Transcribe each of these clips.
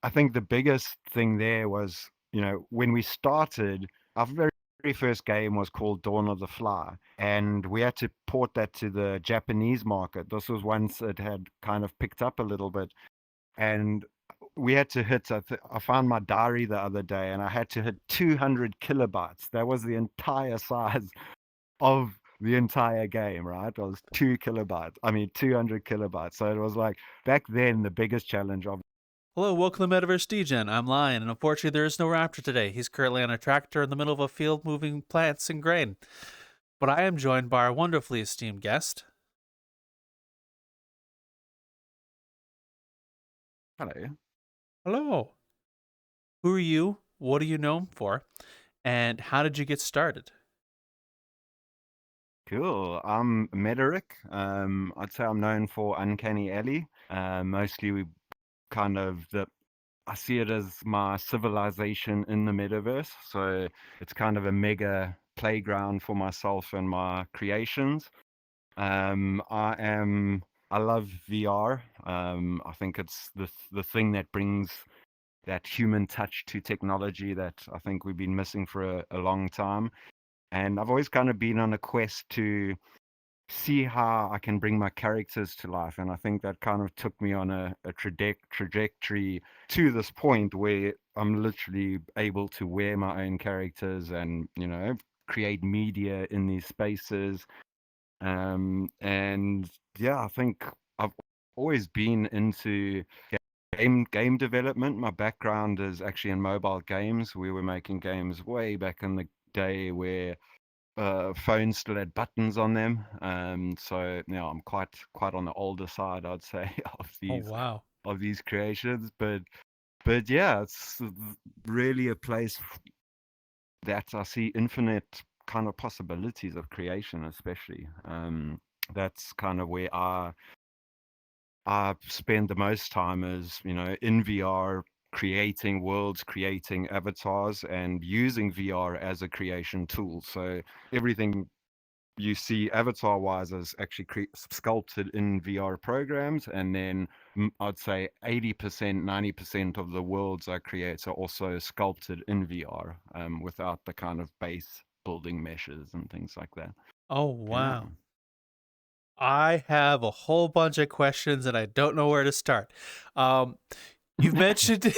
I think the biggest thing there was, when we started, our very first game was called Dawn of the Fly, and we had to port that to the Japanese market. This was once it had kind of picked up a little bit, and we had to hit. I found my diary the other day, and I had to hit 200 kilobytes. That was the entire size of the entire game, right? It was 2 kilobytes. I mean, 200 kilobytes. So it was like back then the biggest challenge of. Hello, welcome to Metaverse Degen. I'm Lion, and unfortunately, there is no Raptor today. He's currently on a tractor in the middle of a field moving plants and grain. But I am joined by our wonderfully esteemed guest. Hello. Hello. Who are you? What are you known for? And how did you get started? Cool. I'm MetaRick. I'd say I'm known for Uncanny Alley. Mostly we kind of I see it as my civilization in the metaverse. So it's kind of a mega playground for myself and my creations. I love VR. I think it's the thing that brings that human touch to technology that I think we've been missing for a long time. And I've always kind of been on a quest to see how I can bring my characters to life. And I think that kind of took me on a trajectory to this point where I'm literally able to wear my own characters and, create media in these spaces. And yeah, I think I've always been into game development. My background is actually in mobile games. We were making games way back in the day where phones still had buttons on them. So I'm quite on the older side, I'd say, Oh, wow. of these creations. But yeah, it's really a place that I see infinite kind of possibilities of creation, especially. That's kind of where I spend the most time is, in VR, creating worlds, creating avatars, and using VR as a creation tool. So everything you see avatar wise is actually sculpted in VR programs, and then I'd say 80%, 90% of the worlds I create are also sculpted in VR, without the kind of base building meshes and things like that. Oh, Yeah. wow. I have a whole bunch of questions and I don't know where to start. Um, you've mentioned,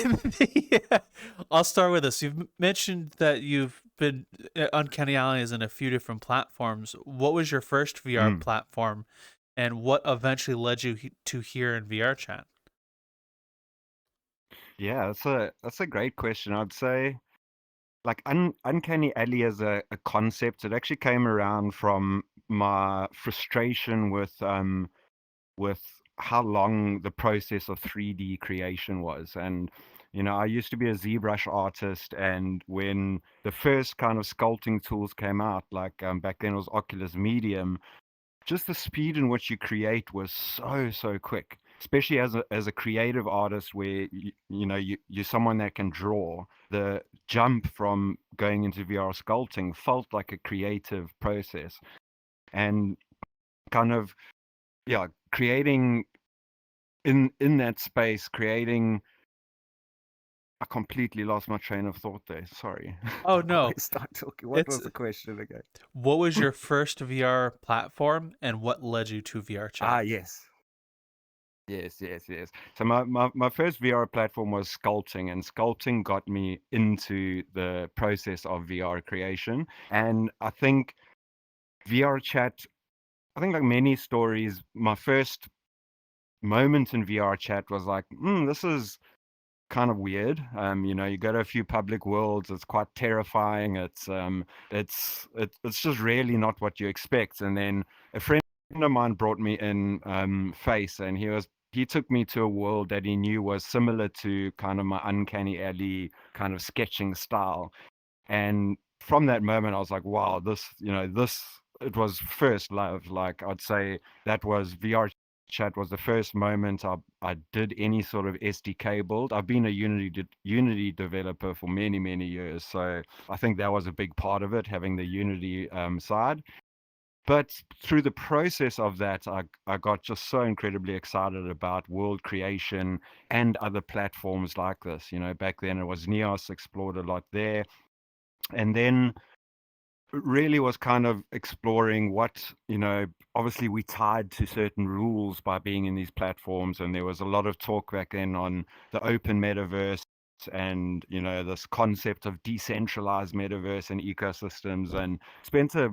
I'll start with this. You've mentioned that you've been Uncanny Alley is in a few different platforms. What was your first VR Mm. platform, and what eventually led you to here in VR chat? Yeah, that's a great question. I'd say like uncanny alley as a concept, it actually came around from my frustration with how long the process of 3D creation was. And I used to be a ZBrush artist, and when the first kind of sculpting tools came out, like back then it was Oculus Medium, just the speed in which you create was so quick, especially as a creative artist where you're someone that can draw. The jump from going into VR sculpting felt like a creative process, and kind of, yeah, creating in that space, creating. I completely lost my train of thought there. Sorry. Oh I no, always start talking. What it's was the question again? what was your first VR platform, and what led you to VR chat? Yes. Yes. So my first VR platform was sculpting, and sculpting got me into the process of VR creation. And I think VR chat, I think like many stories, my first moment in VR chat was like, this is kind of weird. You go to a few public worlds, it's quite terrifying. It's just really not what you expect. And then a friend of mine brought me in Face, and he took me to a world that he knew was similar to kind of my uncanny alley kind of sketching style. And from that moment I was like, wow, this it was first love. Like, I'd say that was VR chat was the first moment I did any sort of SDK build. I've been a Unity developer for many years, so I think that was a big part of it, having the Unity side. but through the process of that, I got just so incredibly excited about world creation and other platforms like this. Back then it was Neos, explored a lot there. And then really was kind of exploring what, obviously we tied to certain rules by being in these platforms. And there was a lot of talk back then on the open metaverse and, this concept of decentralized metaverse and ecosystems, and spent a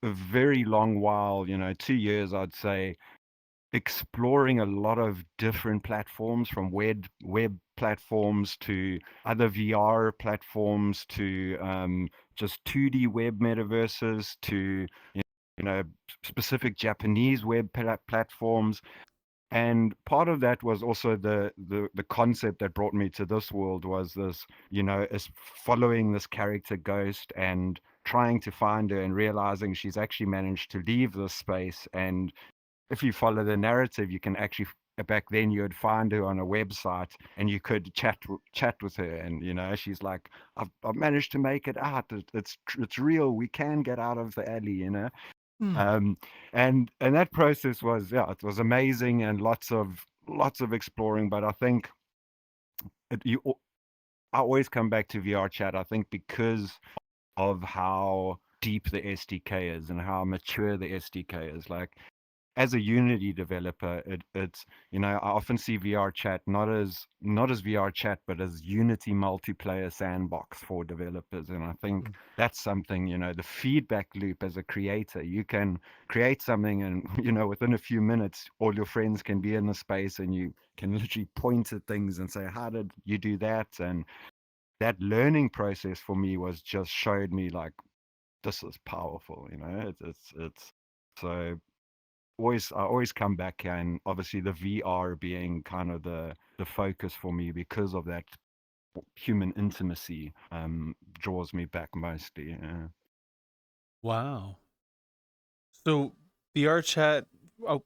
very long while, 2 years, I'd say, exploring a lot of different platforms, from web platforms to other VR platforms to just 2D web metaverses to you know specific Japanese web platforms. And part of that was also the concept that brought me to this world was this, is following this character Ghost and trying to find her and realizing she's actually managed to leave this space. And if you follow the narrative, you can actually, back then you would find her on a website and you could chat with her, and she's like, I've managed to make it out. It's real. We can get out of the alley. Hmm. Um, and that process was, yeah, it was amazing, and lots of exploring. But I think it, you I always come back to VR chat. I think because of how deep the SDK is and how mature the SDK is. Like, as a Unity developer, it's I often see VR chat not as VR chat, but as Unity multiplayer sandbox for developers. And I think that's something, the feedback loop as a creator. You can create something, and within a few minutes, all your friends can be in the space, and you can literally point at things and say, "How did you do that?" And that learning process for me was just showed me like this is powerful. It's so I always come back here, and obviously the VR being kind of the focus for me because of that human intimacy draws me back mostly. Wow. So VR chat. Oh,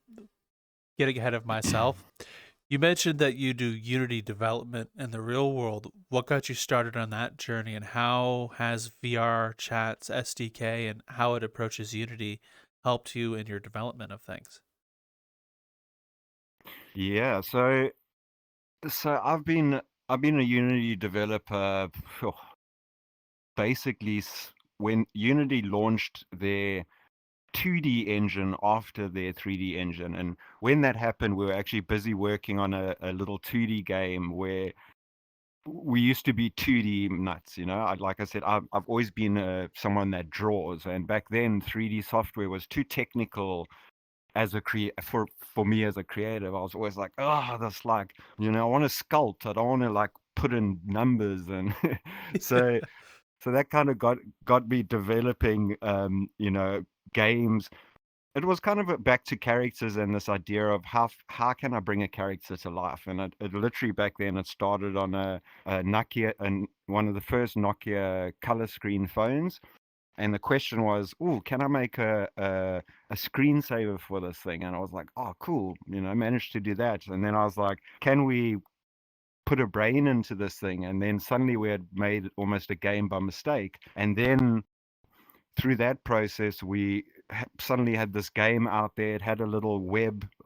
getting ahead of myself. You mentioned that you do Unity development in the real world. What got you started on that journey, and how has VR Chat's SDK and how it approaches Unity helped you in your development of things? Yeah, so I've been a Unity developer basically when Unity launched their 2D engine after their 3D engine. And when that happened, we were actually busy working on a little 2D game where we used to be 2D nuts. Like I said, I've always been someone that draws, and back then 3D software was too technical as for me as a creative. I was always like, oh, that's like, I want to sculpt. I don't want to like put in numbers, and so that kind of got me developing, games. It was kind of back to characters and this idea of how can I bring a character to life. And it literally back then it started on a Nokia, and one of the first Nokia color screen phones. And the question was, oh, can I make a screensaver for this thing? And I was like, oh, cool, I managed to do that. And then I was like, can we put a brain into this thing? And then suddenly we had made almost a game by mistake. And then through that process, we suddenly had this game out there. It had a little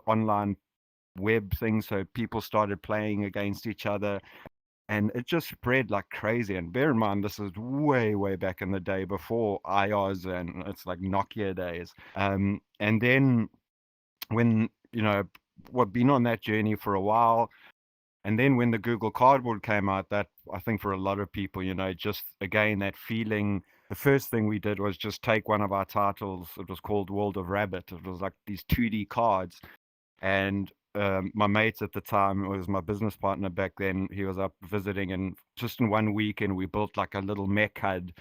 online web thing, so people started playing against each other, and it just spread like crazy. And bear in mind, this is way back in the day before iOS, and it's like Nokia days. And then when we've been on that journey for a while. And then when the Google Cardboard came out, that I think for a lot of people, just again that feeling. The first thing we did was just take one of our titles. It was called World of Rabbit. It was like these 2D cards, and my mate at the time, it was my business partner back then. He was up visiting, and just in one weekend, we built like a little mech HUD.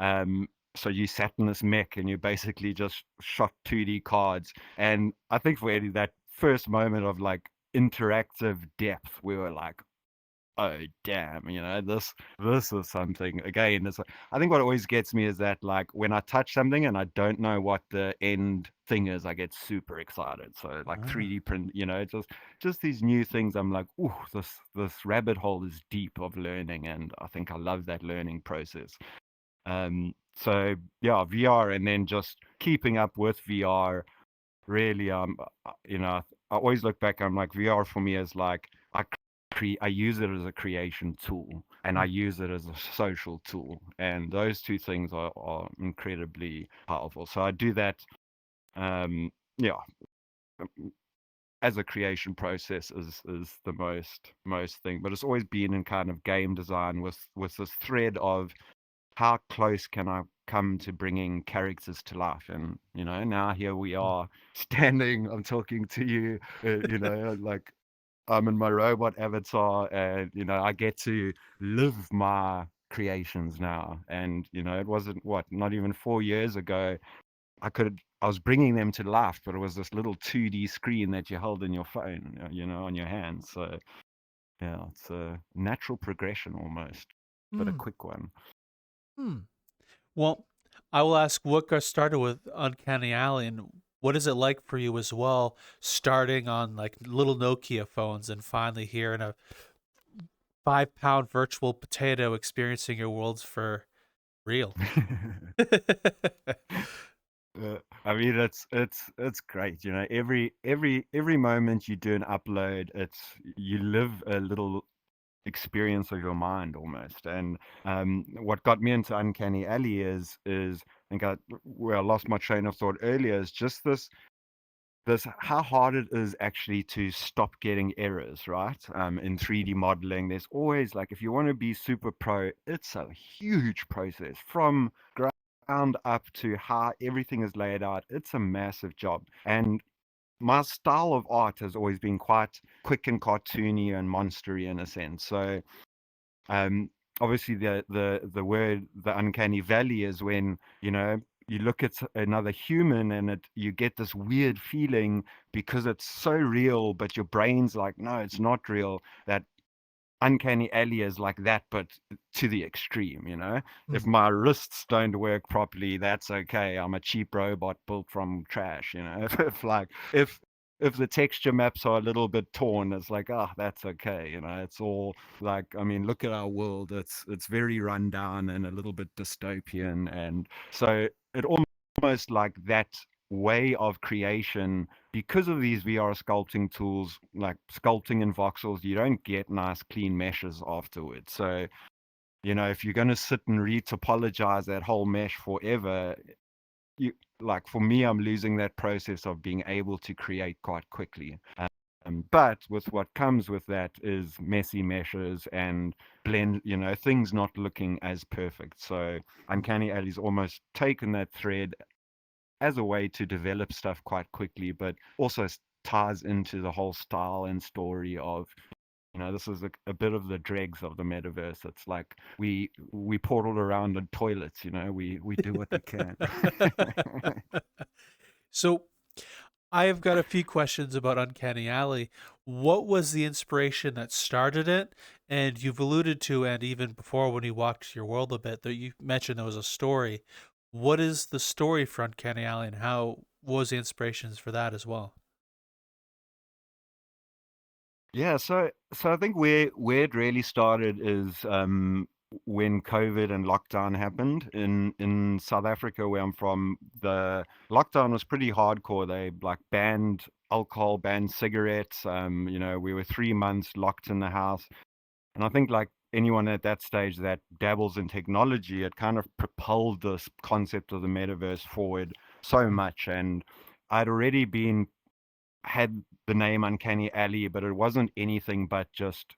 So you sat in this mech and you basically just shot 2D cards. And I think for Eddie, that first moment of like interactive depth, we were like, oh damn, this is something. Again, it's like, I think what always gets me is that like when I touch something and I don't know what the end thing is, I get super excited. So like Ah. 3D print, just these new things. I'm like, ooh, this rabbit hole is deep of learning, and I think I love that learning process. So yeah, VR, and then just keeping up with VR. Really, I always look back. I'm like, VR for me is like I use it as a creation tool, and I Mm. use it as a social tool, and those two things are incredibly powerful. So I do that. Yeah, as a creation process is the most thing, but it's always been in kind of game design with this thread of how close can I come to bringing characters to life? And now here we Mm. are standing. I'm talking to you. Like I'm in my robot avatar, and I get to live my creations now. And it wasn't not even 4 years ago. I was bringing them to life, but it was this little 2D screen that you held in your phone, on your hand. So yeah, it's a natural progression almost, but a Mm. quick one. Hmm. Well, I will ask what got started with Uncanny Alley, and what is it like for you as well, starting on like little Nokia phones and finally here in a 5 pound virtual potato experiencing your worlds for real. I mean, it's great. Every moment you do an upload, you live a little experience of your mind almost. And what got me into Uncanny Alley is I think where I lost my train of thought earlier is just this how hard it is actually to stop getting errors, right? In 3D modeling, there's always, like, if you want to be super pro, it's a huge process from ground up to how everything is laid out. It's a massive job. And my style of art has always been quite quick and cartoony and monstery in a sense. So um, obviously, the uncanny valley is when you look at another human, and you get this weird feeling because it's so real, but your brain's like, no, it's not real. That uncanny alley is like that, but to the extreme. If Mm. my wrists don't work properly, that's okay. I'm a cheap robot built from trash. If the texture maps are a little bit torn, it's like, that's okay. It's all like, I mean, look at our world. It's very run down and a little bit dystopian, and so it almost like that way of creation, because of these VR sculpting tools, like sculpting in voxels, you don't get nice clean meshes afterwards. So, if you're going to sit and retopologize that whole mesh forever, you like, for me, I'm losing that process of being able to create quite quickly. But with what comes with that is messy meshes and blend, things not looking as perfect. So Uncanny Alley's almost taken that thread as a way to develop stuff quite quickly, but also ties into the whole style and story of, this is a bit of the dregs of the metaverse. It's like we portal around in toilets, we do what we can. So I have got a few questions about Uncanny Alley. What was the inspiration that started it? And you've alluded to, and even before when you walked your world a bit, that you mentioned there was a story. What is the story for Uncanny Alley, and how was the inspirations for that as well? Yeah, so I think where it really started is when COVID and lockdown happened in South Africa, where I'm from. The lockdown was pretty hardcore. They like banned alcohol, banned cigarettes. We were 3 months locked in the house, and I think, like anyone at that stage that dabbles in technology, it kind of propelled this concept of the metaverse forward so Mm. much. And I'd already had the name Uncanny Alley, but it wasn't anything but just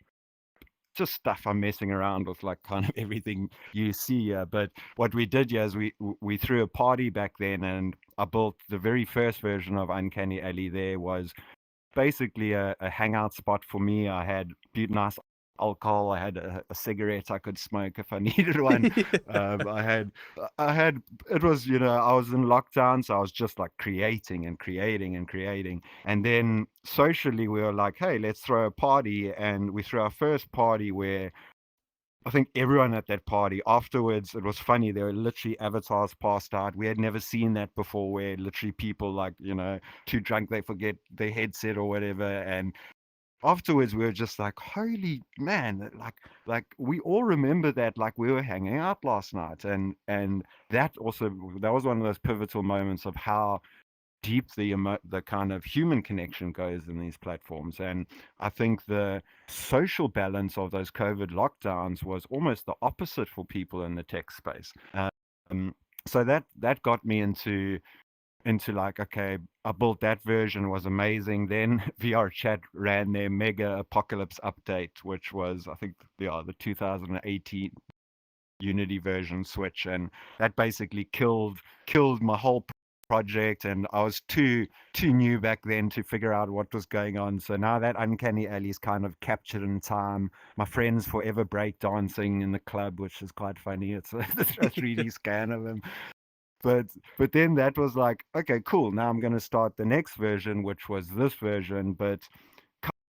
stuff I'm messing around with, like kind of everything you see here. But what we did here is we threw a party back then, and I built the very first version of Uncanny Alley. There was basically a hangout spot for me. I had nice alcohol. I had a cigarette I could smoke if I needed one. I had it was, I was in lockdown, so I was just like creating and creating and creating. And then socially, we were like, hey, let's throw a party. And we threw our first party where I think everyone at that party afterwards, it was funny. There were literally avatars passed out. We had never seen that before, where literally people, like, too drunk, they forget their headset or whatever. And afterwards we were just like, holy man, like we all remember that, like we were hanging out last night. And that also, that was one of those pivotal moments of how deep the kind of human connection goes in these platforms. And I think the social balance of those COVID lockdowns was almost the opposite for people in the tech space. Um, so that got me into like, okay, I built that version, was amazing. Then VRChat ran their mega apocalypse update, which was, I think, the 2018 Unity version switch, and that basically killed my whole project. And I was too new back then to figure out what was going on. So now that Uncanny Alley is kind of captured in time. My friends forever break dancing in the club, which is quite funny. It's a 3D scan of them. But but then that was like, okay, cool. Now I'm going to start the next version, which was this version. But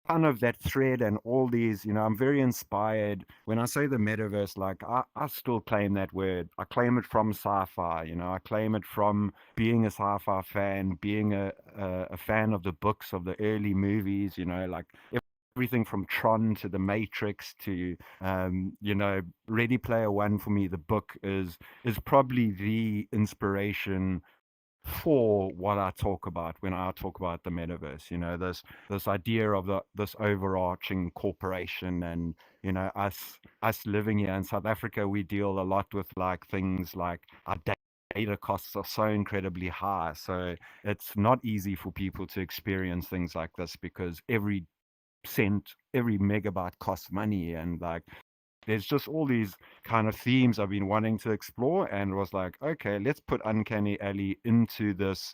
kind of that thread and all these, I'm very inspired when I say the metaverse. Like I still claim that word. I claim it from sci-fi. I claim it from being a sci-fi fan, being a fan of the books, of the early movies. Like everything from Tron to The Matrix to Ready Player One. For me, the book is probably the inspiration for what I talk about when I talk about the metaverse. This idea of this overarching corporation. And us living here in South Africa, we deal a lot with like things like our data costs are so incredibly high. So it's not easy for people to experience things like this, because every cent, every megabyte costs money. And like there's just all these kind of themes I've been wanting to explore, and was like, okay, let's put Uncanny Alley into this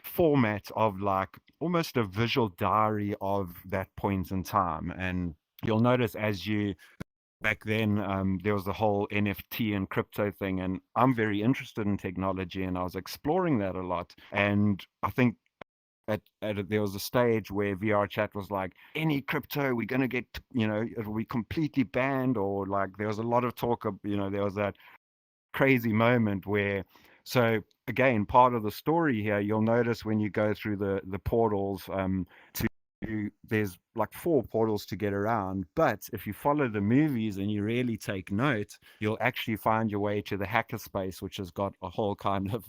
format of like almost a visual diary of that point in time. And you'll notice as you back then, there was the whole NFT and crypto thing, and I'm very interested in technology, and I was exploring that a lot. And I think there was a stage where VRChat was like, any crypto, we're going to get, it'll be completely banned. Or like there was a lot of talk of, there was that crazy moment where, so again, part of the story here, you'll notice when you go through the portals, to there's like 4 portals to get around. But if you follow the movies and you really take note, you'll actually find your way to the hackerspace, which has got a whole kind of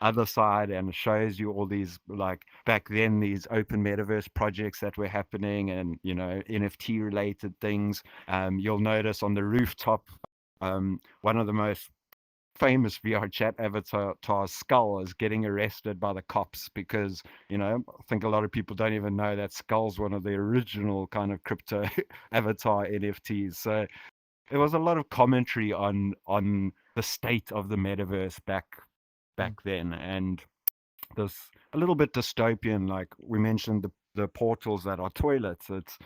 other side, and shows you all these, like back then, these open metaverse projects that were happening, and NFT related things. You'll notice on the rooftop, one of the most famous VRChat avatar, Skull, is getting arrested by the cops because, I think a lot of people don't even know that Skull's one of the original kind of crypto avatar NFTs. So it was a lot of commentary on the state of the metaverse back then. And this a little bit dystopian, like we mentioned, the portals that are toilets. It's,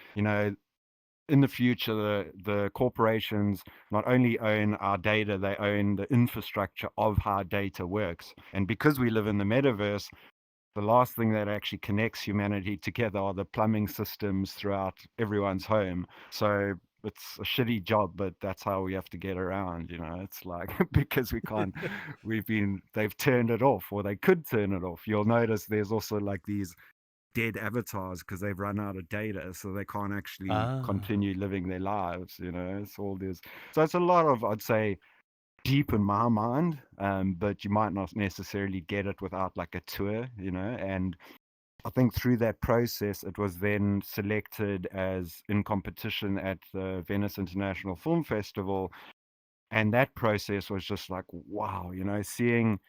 in the future, the corporations not only own our data, they own the infrastructure of how data works. And because we live in the metaverse, the last thing that actually connects humanity together are the plumbing systems throughout everyone's home. So it's a shitty job, but that's how we have to get around. It's like, because we can't, they've turned it off, or they could turn it off. You'll notice there's also like these dead avatars because they've run out of data, so they can't actually Ah. continue living their lives. It's all this. So it's a lot of, I'd say, deep in my mind, but you might not necessarily get it without like a tour. And I think through that process, it was then selected as in competition at the Venice International Film Festival. And that process was just like, wow, seeing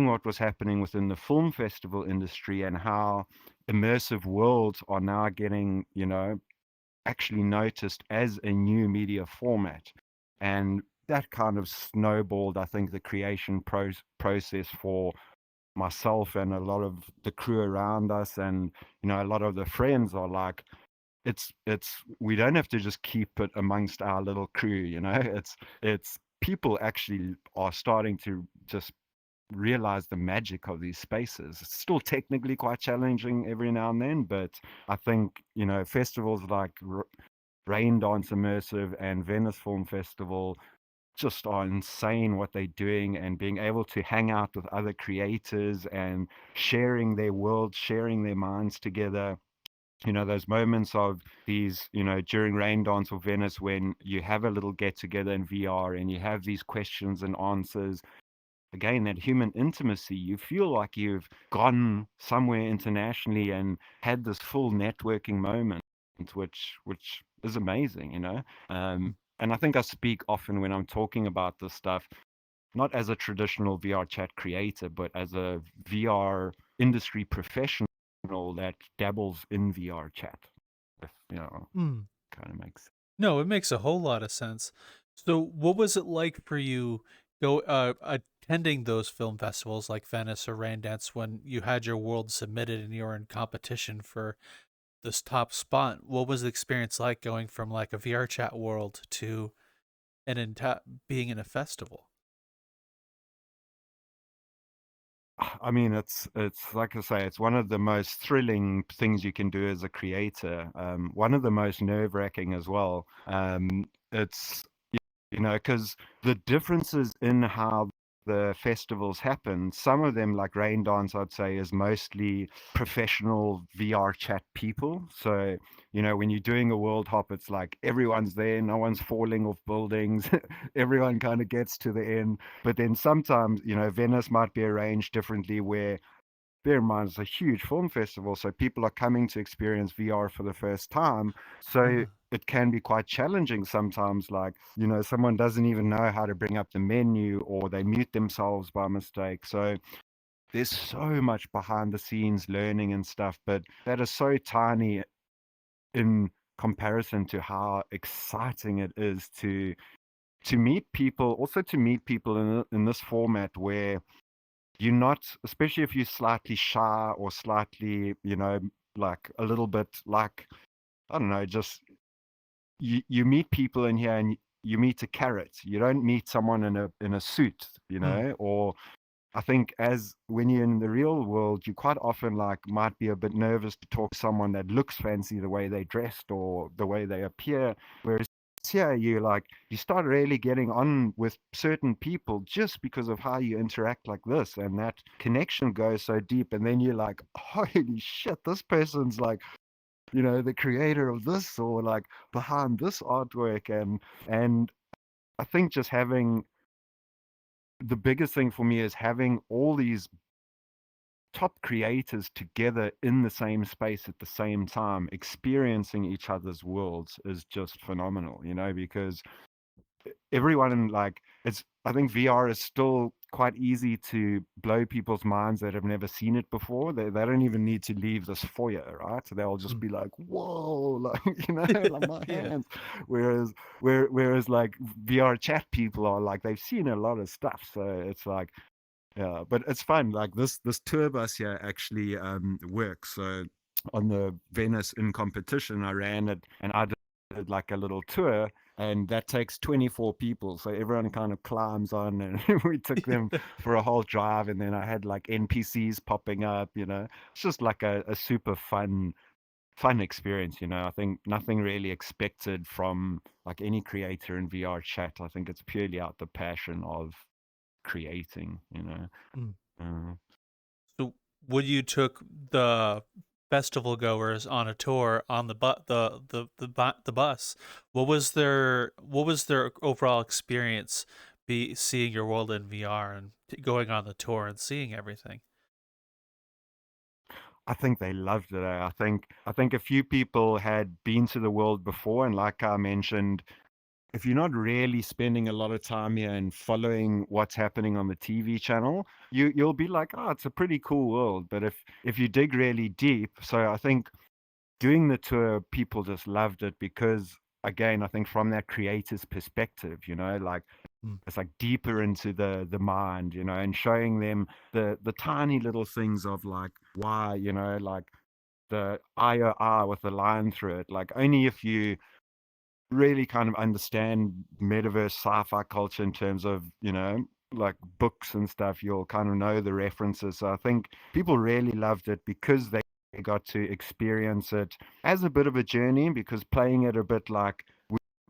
what was happening within the film festival industry, and how immersive worlds are now getting, actually noticed as a new media format. And that kind of snowballed, I think, the creation process for myself and a lot of the crew around us. And a lot of the friends are like, it's we don't have to just keep it amongst our little crew. It's people actually are starting to just realize the magic of these spaces. It's still technically quite challenging every now and then, but I think, festivals like Rain Dance Immersive and Venice Film Festival just are insane what they're doing, and being able to hang out with other creators and sharing their world, sharing their minds together. those moments of these, during Rain Dance or Venice, when you have a little get together in VR and you have these questions and answers. Again, that human intimacy, you feel like you've gone somewhere internationally and had this full networking moment, which is amazing. And I think I speak often when I'm talking about this stuff, not as a traditional VR chat creator, but as a VR industry professional that dabbles in VR chat. If, Hmm. kind of makes. No, it makes a whole lot of sense. So, what was it like for you attending those film festivals like Venice or Raindance when you had your world submitted and you were in competition for this top spot? What was the experience like going from like a VR chat world to being in a festival? I mean, it's like I say, it's one of the most thrilling things you can do as a creator. One of the most nerve-wracking as well. It's because the differences in how the festivals happen, some of them, like Rain Dance, I'd say, is mostly professional VR chat people. So, when you're doing a world hop, it's like everyone's there, no one's falling off buildings, everyone kind of gets to the end. But then sometimes, Venice might be arranged differently where, bear in mind, it's a huge film festival, so people are coming to experience VR for the first time. So Ah. it can be quite challenging sometimes. Like, someone doesn't even know how to bring up the menu or they mute themselves by mistake. So there's so much behind the scenes learning and stuff, but that is so tiny in comparison to how exciting it is to meet people, also to meet people in this format where you're not, especially if you're slightly shy or slightly, like a little bit like, I don't know, just you meet people in here and you meet a carrot. You don't meet someone in a suit, Hmm. or I think as when you're in the real world, you quite often like might be a bit nervous to talk to someone that looks fancy the way they dressed or the way they appear. Whereas here you start really getting on with certain people just because of how you interact like this, and that connection goes so deep, and then you're like, holy shit, this person's like, the creator of this, or like behind this artwork. And I think just having the biggest thing for me is having all these top creators together in the same space at the same time, experiencing each other's worlds is just phenomenal, because everyone like it's I think VR is still quite easy to blow people's minds that have never seen it before. They don't even need to leave this foyer, right? So they'll just Hmm. be like, whoa, like, like my Yeah. hands. Whereas like VR chat people are like, they've seen a lot of stuff. So it's like, yeah, but it's fun. Like this tour bus here actually works. So on the Venice in competition, I ran it and I did like a little tour, and that takes 24 people. So everyone kind of climbs on, and we took them for a whole drive. And then I had like NPCs popping up. It's just like a super fun experience. I think nothing really expected from like any creator in VR chat. I think it's purely out the passion of creating. Hmm. Uh, So, when you took the festival goers on a tour on the bus, what was their overall experience be seeing your world in VR and going on the tour and seeing everything? I think they loved it. I think a few people had been to the world before, and like I mentioned, if you're not really spending a lot of time here and following what's happening on the TV channel, you'll be like, oh, it's a pretty cool world. But if you dig really deep, so I think doing the tour, people just loved it because, again, I think from that creator's perspective, like Mm. it's like deeper into the mind, and showing them the tiny little things of like why, like the IOR with the line through it. Like only if you really kind of understand metaverse sci-fi culture in terms of, like books and stuff, you'll kind of know the references. So I think people really loved it because they got to experience it as a bit of a journey, because playing it a bit like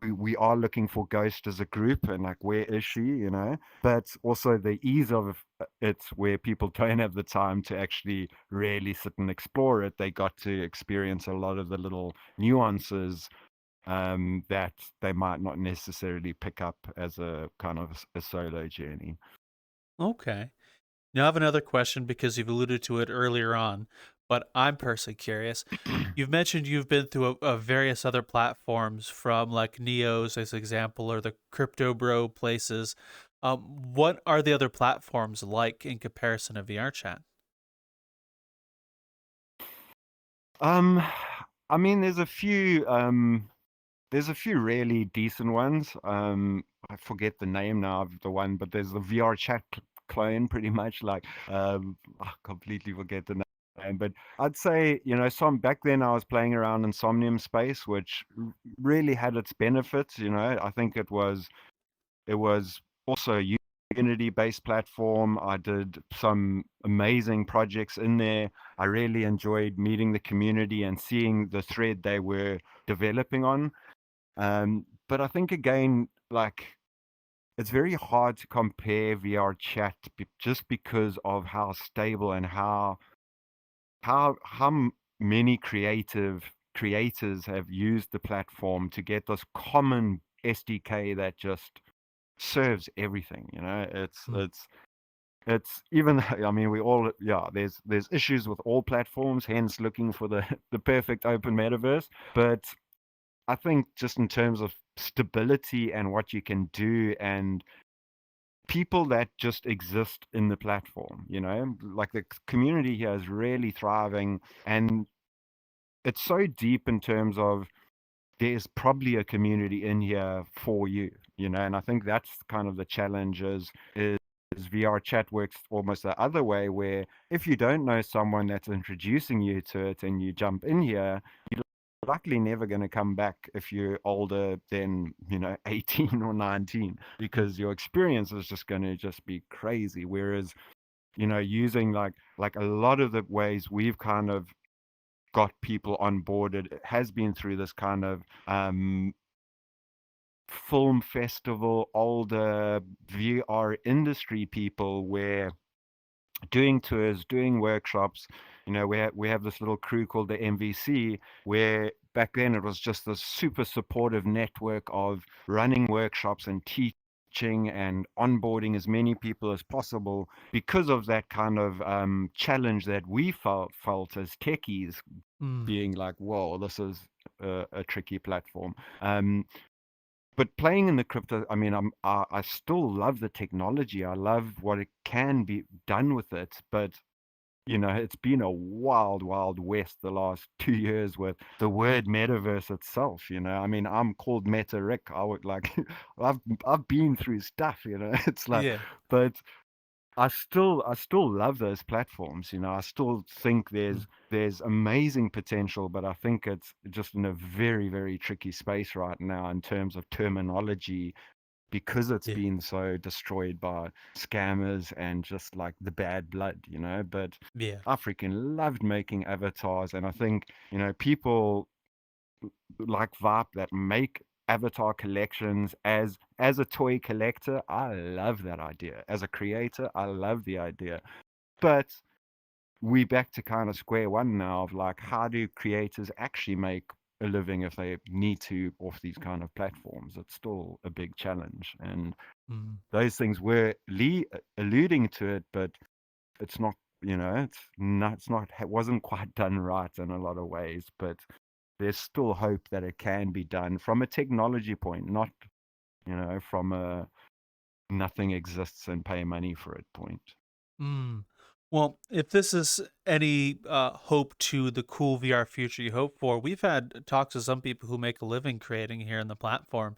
we we are looking for Ghost as a group, and like, where is she, you know? But also the ease of it, where people don't have the time to actually really sit and explore it. They got to experience a lot of the little nuances that they might not necessarily pick up as a kind of a solo journey. Okay. Now I have another question because you've alluded to it earlier on, but I'm personally curious. You've mentioned you've been through various other platforms, from like Neos as example, or the Crypto Bro places. What are the other platforms like in comparison to VRChat? Um, I mean, there's a few really decent ones. I forget the name now of the one, but there's the VR chat clone, pretty much. Like, I completely forget the name. But I'd say, you know, some back then I was playing around in Somnium Space, which really had its benefits. You know, I think it was also a Unity-based platform. I did some amazing projects in there. I really enjoyed meeting the community and seeing the thread they were developing on. But I think, again, like, it's very hard to compare VR chat just because of how stable and how many creators have used the platform to get this common SDK that just serves everything. You know, Mm. it's even, I mean, we all, yeah, there's issues with all platforms, hence looking for the the perfect open metaverse. But I think, just in terms of stability and what you can do, and people that just exist in the platform, you know, like, the community here is really thriving, and it's so deep in terms of there's probably a community in here for you, you know. And I think that's kind of the challenge, is VR chat works almost the other way, where if you don't know someone that's introducing you to it and you jump in here, you're likely never going to come back if you're older than, you know, 18 or 19, Mm. because your experience is just going to just be crazy. Whereas, you know, using like a lot of the ways we've kind of got people onboarded, it has been through this kind of film festival, older VR industry people, where doing tours, doing workshops. You know, we have this little crew called the MVC, where back then it was just this super supportive network of running workshops and teaching and onboarding as many people as possible, because of that kind of challenge that we felt as techies, Mm. being like, whoa, this is a tricky platform. But playing in the crypto, I mean, I still love the technology. I love what it can be done with it. But, you know, it's been a wild, wild west the last 2 years with the Yeah. word metaverse itself. You know, I mean, I'm called MetaRick. I would like, I've been through stuff. You know, it's like, Yeah. but I still love those platforms. You know, I still think Mm. there's amazing potential, but I think it's just in a very, very tricky space right now in terms of terminology, because it's Yeah. been so destroyed by scammers and just like the bad blood, you know. But Yeah. I freaking loved making avatars, and I think, you know, people like Varp that make avatar collections as a toy collector. I love that idea. As a creator, I love the idea. But we back to kind of square one now, of like, how do creators actually make a living if they need to off these kind of platforms? It's still a big challenge, and Mm. those things were alluding to it, but it's not, you know, it wasn't quite done right in a lot of ways. But there's still hope that it can be done from a technology point, not, you know, from a nothing exists and pay money for it point. Mm. Well, if this is any hope to the cool VR future you hope for, we've had talks with some people who make a living creating here in the platform.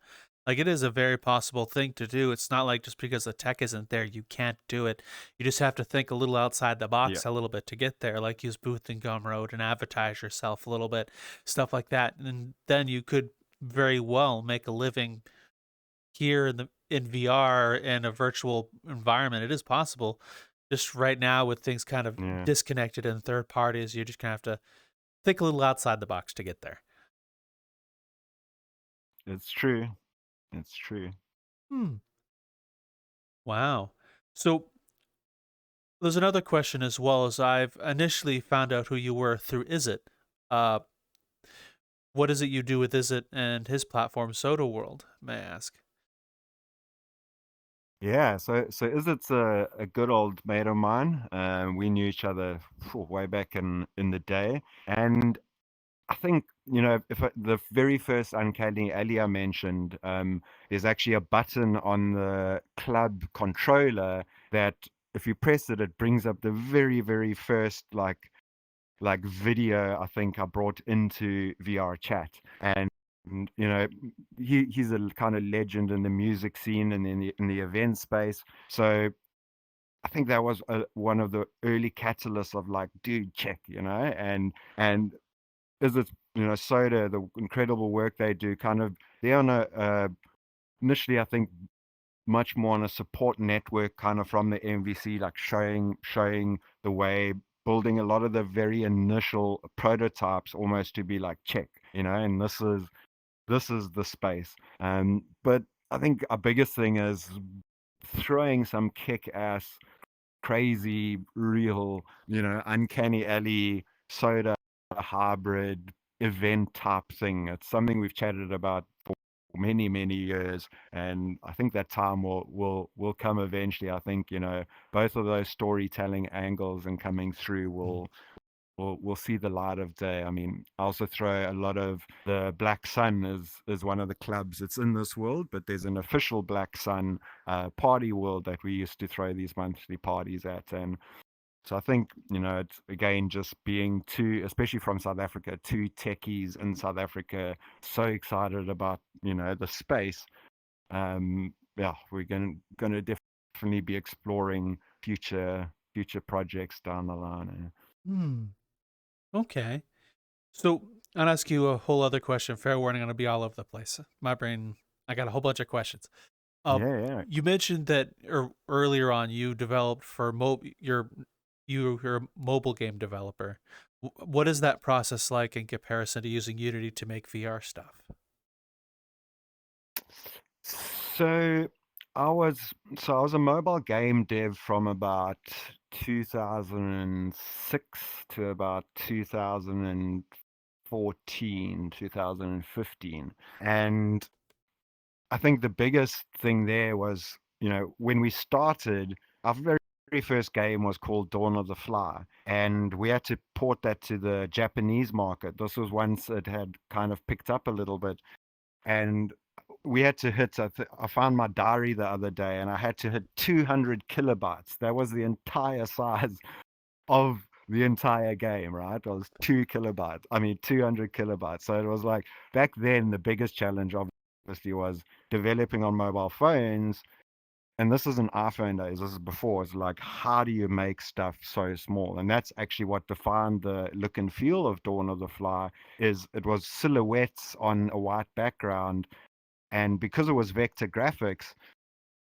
Like, it is a very possible thing to do. It's not like just because the tech isn't there, you can't do it. You just have to think a little outside the Yeah. box a little bit to get there, like use Booth and Gumroad and advertise yourself a little bit, stuff like that. And then you could very well make a living here in VR in a virtual environment. It is possible. Just right now with things kind of Yeah, disconnected and third parties, you just kind of have to think a little outside the box to get there. it's true. It's true. Hmm. Wow. So there's another question as well. As I've initially found out who you were through Is It. Uh, what is it you do with Is It and his platform Soda World? May I ask? Yeah, so is it's a good old mate of mine. We knew each other way back in the day, and I think, if the very first Uncanny Alley I mentioned, there's actually a button on the club controller that if you press it, it brings up the very, very first like video I think I brought into VR chat. And he's a kind of legend in the music scene and in the event space. So I think that was one of the early catalysts of like, dude, check, and is it Soda, the incredible work they do, kind of they're on a initially I think much more on a support network kind of from the MVC, like showing the way, building a lot of the very initial prototypes almost to be like check, and this is the space. But I think our biggest thing is throwing some kick ass crazy, real, uncanny alley soda hybrid event type thing. It's something we've chatted about for many, many years, and I think that time will come eventually. I think both of those storytelling angles and coming through will see the light of day. I mean, I also throw a lot of the Black Sun is one of the clubs. It's in this world, but there's an official Black Sun party world that we used to throw these monthly parties at. And so I think, it's again just being two, especially from South Africa, two techies in South Africa, so excited about, the space. Yeah, we're gonna definitely be exploring future projects down the line. Hmm. Okay. So I'll ask you a whole other question. Fair warning, I'm gonna be all over the place. My brain, I got a whole bunch of questions. Yeah, yeah. You mentioned that earlier on you developed for you're a mobile game developer. What is that process like in comparison to using Unity to make VR stuff? So I was a mobile game dev from about 2006 to about 2014, 2015. And I think the biggest thing there was, when we started, our very first game was called Dawn of the Fly, and we had to port that to the Japanese market. This was once it had kind of picked up a little bit, and we had to hit. I found my diary the other day, and I had to hit 200 kilobytes. That was the entire size of the entire game, right? It was 2 kilobytes. I mean, 200 kilobytes. So it was like back then the biggest challenge obviously was developing on mobile phones. And this isn't iPhone days. This is before. It's like, how do you make stuff so small? And that's actually what defined the look and feel of Dawn of the Fly. Is it was silhouettes on a white background, and because it was vector graphics,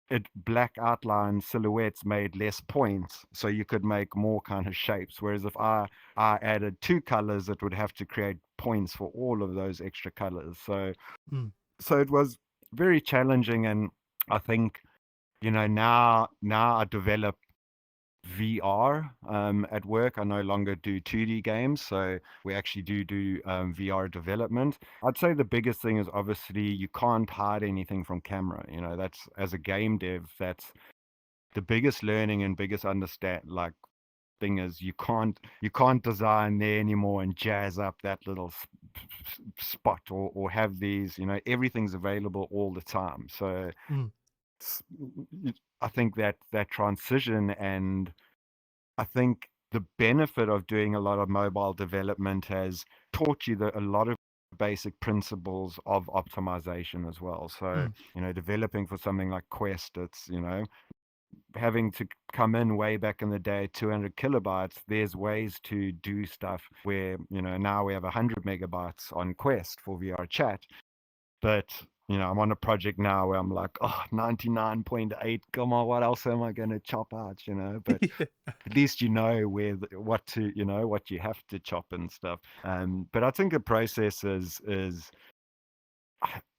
it black outline silhouettes made less points, so you could make more kind of shapes. Whereas if I added two colors, it would have to create points for all of those extra colors. Hmm. So it was very challenging, and I think now I develop VR at work. I no longer do 2D games, so we actually do VR development. I'd say the biggest thing is obviously you can't hide anything from camera. That's as a game dev, that's the biggest learning and biggest understand like thing is you can't design there anymore and jazz up that little spot or have these. Everything's available all the time. So Hmm. it's, I think that transition, and I think the benefit of doing a lot of mobile development has taught you a lot of basic principles of optimization as well. So, Hmm. developing for something like Quest, it's, having to come in way back in the day, 200 kilobytes. There's ways to do stuff where, now we have 100 megabytes on Quest for VR chat. But I'm on a project now where I'm like, oh, 99.8. Come on, what else am I going to chop out? But at least what you have to chop and stuff. But I think the process is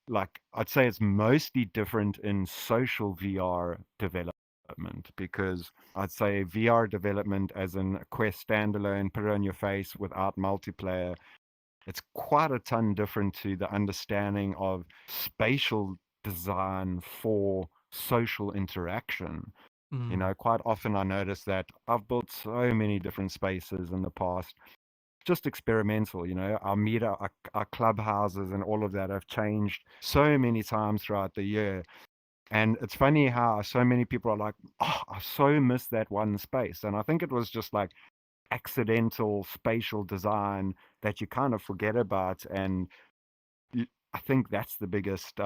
like I'd say it's mostly different in social VR development, because I'd say VR development as in a Quest standalone, put it on your face without multiplayer, it's quite a ton different to the understanding of spatial design for social interaction. You Mm, know, quite often I notice that I've built so many different spaces in the past, just experimental, you know. Our meetup, our clubhouses, and all of that have changed so many times throughout the year. And it's funny how so many people are like, oh, I so miss that one space. And I think it was just like accidental spatial design that you kind of forget about. And I think that's the biggest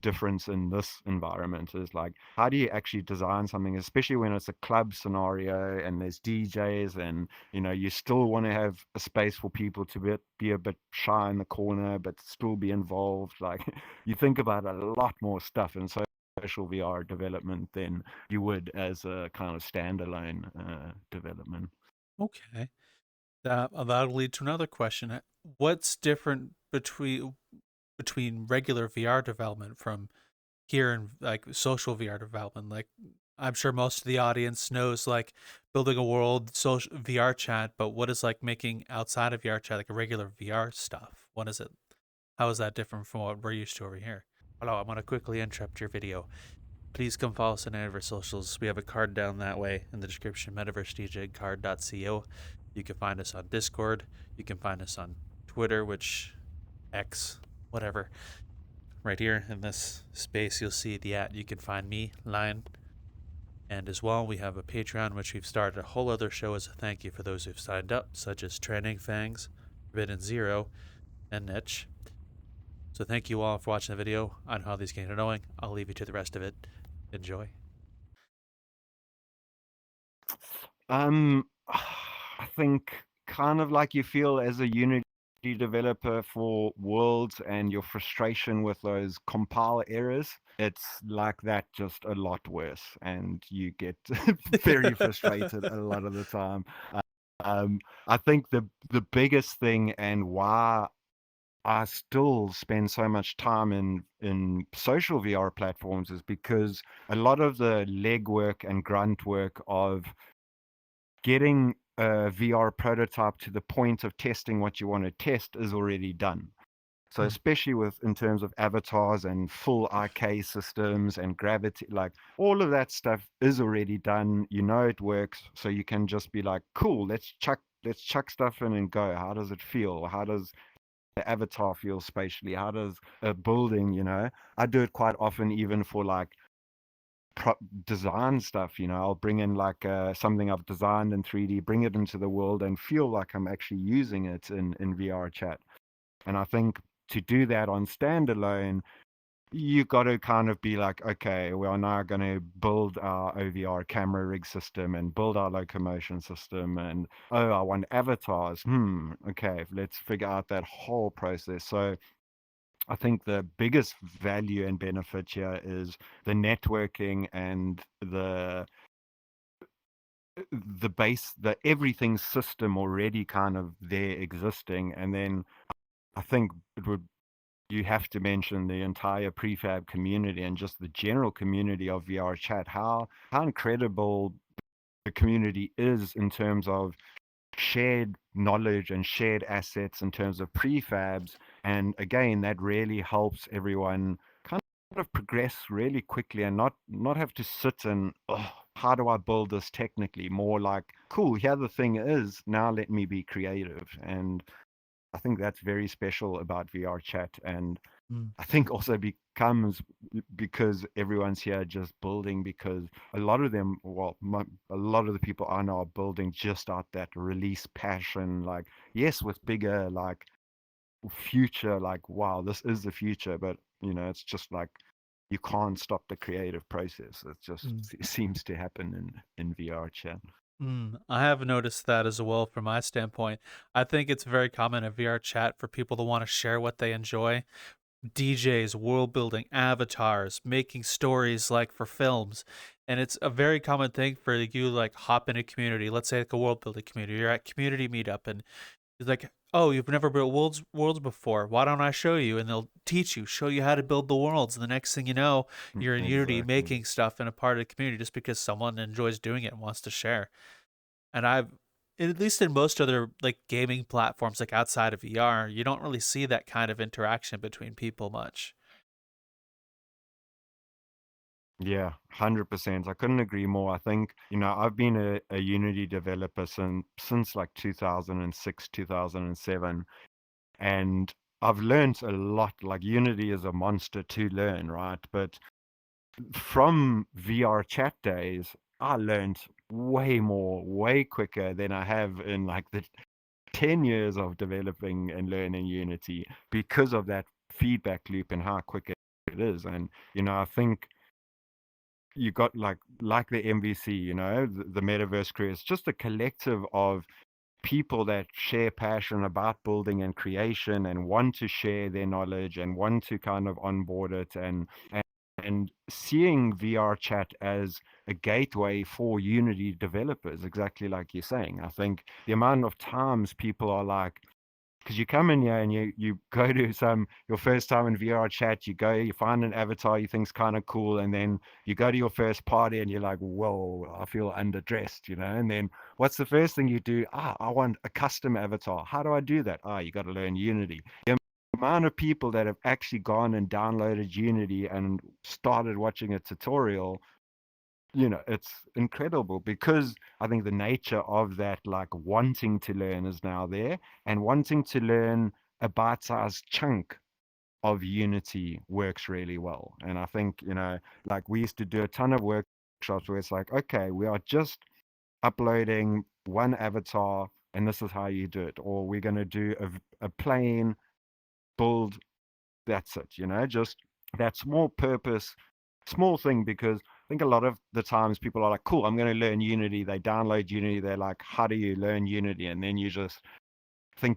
difference in this environment is like, how do you actually design something, especially when it's a club scenario and there's DJs and, you know, you still want to have a space for people to be a bit shy in the corner, but still be involved. Like, you think about a lot more stuff in social VR development than you would as a kind of standalone development. okay. That'll lead to another question. What's different between regular VR development from here in like social VR development? Like, I'm sure most of the audience knows like building a world, social VR chat, but what is like making outside of VR chat, like a regular VR stuff? What is it? How is that different from what we're used to over here? Hello, I'm gonna quickly interrupt your video. Please come follow us on any of our socials. We have a card down that way in the description, Metaversedegen card.co. You can find us on Discord. You can find us on Twitter, which X, whatever. Right here in this space, you'll see the @ you can find me, Lion. And as well, we have a Patreon, which we've started a whole other show as a thank you for those who've signed up, such as Training Fangs, Forbidden Zero, and Niche. So thank you all for watching the video on how these games are going. I'll leave you to the rest of it. Enjoy. I think kind of like you feel as a Unity developer for Worlds and your frustration with those compile errors, it's like that, just a lot worse, and you get very frustrated a lot of the time. I think the biggest thing and why I still spend so much time in social VR platforms is because a lot of the legwork and grunt work of getting a VR prototype to the point of testing what you want to test is already done. So Mm, especially with in terms of avatars and full IK systems and gravity, like all of that stuff is already done. You know it works, so you can just be like, cool, let's chuck stuff in and go. How does it feel? How does the avatar feel spatially? How does a building, you know? I do it quite often even for like design stuff. You know, I'll bring in like something I've designed in 3D, bring it into the world, and feel like I'm actually using it in VR chat. And I think to do that on standalone, you got to kind of be like, okay, we are now going to build our OVR camera rig system and build our locomotion system. And oh, I want avatars. Okay, let's figure out that whole process. So I think the biggest value and benefit here is the networking and the base, the everything system already kind of there existing. And then I think it would you have to mention the entire prefab community and just the general community of VR chat. How incredible the community is in terms of shared knowledge and shared assets in terms of prefabs. And again, that really helps everyone kind of progress really quickly and not have to sit and, oh, how do I build this technically? More like, cool, here the thing is, now let me be creative. And I think that's very special about VR chat. And mm, I think also becomes because everyone's here just building, because a lot of them, well, a lot of the people I know are building just out that release passion, like, yes, with bigger, like, future, like, wow, this is the future, but, you know, it's just like, you can't stop the creative process. It just mm, seems to happen in VR chat. I have noticed that as well from my standpoint. I think it's very common in VR chat for people to want to share what they enjoy. DJs, world building, avatars, making stories like for films. And it's a very common thing for you to like hop in a community, let's say like a world building community. You're at community meetup and He's like, "Oh, you've never built worlds before. Why don't I show you?" And they'll teach you, show you how to build the worlds. And the next thing you know, you're in Unity Exactly. making stuff and a part of the community just because someone enjoys doing it and wants to share. And at least in most other like gaming platforms, like outside of VR, you don't really see that kind of interaction between people much. Yeah, 100%. I couldn't agree more. I think, I've been a Unity developer since like 2006, 2007, and I've learned a lot. Like Unity is a monster to learn, right? But from VR chat days, I learned way more, way quicker than I have in like the 10 years of developing and learning Unity because of that feedback loop and how quick it is. And, I think you got like the MVC, the Metaverse crew. It's just a collective of people that share passion about building and creation and want to share their knowledge and want to kind of onboard it and seeing VR chat as a gateway for Unity developers, exactly like you're saying. I think the amount of times people are like, because you come in here and you go to your first time in VR chat, you find an avatar you think's kind of cool, and then you go to your first party and you're like, whoa, I feel underdressed, and then what's the first thing you do? I want a custom avatar. How do I do that? You got to learn Unity. The amount of people that have actually gone and downloaded Unity and started watching a tutorial, it's incredible because I think the nature of that, like wanting to learn, is now there, and wanting to learn a bite-sized chunk of Unity works really well. And I think, like we used to do a ton of workshops where it's like, okay, we are just uploading one avatar and this is how you do it. Or we're going to do a plain build, that's it, just that small thing, because I think a lot of the times people are like, cool, I'm going to learn Unity. They download Unity. They're like, how do you learn Unity? And then you just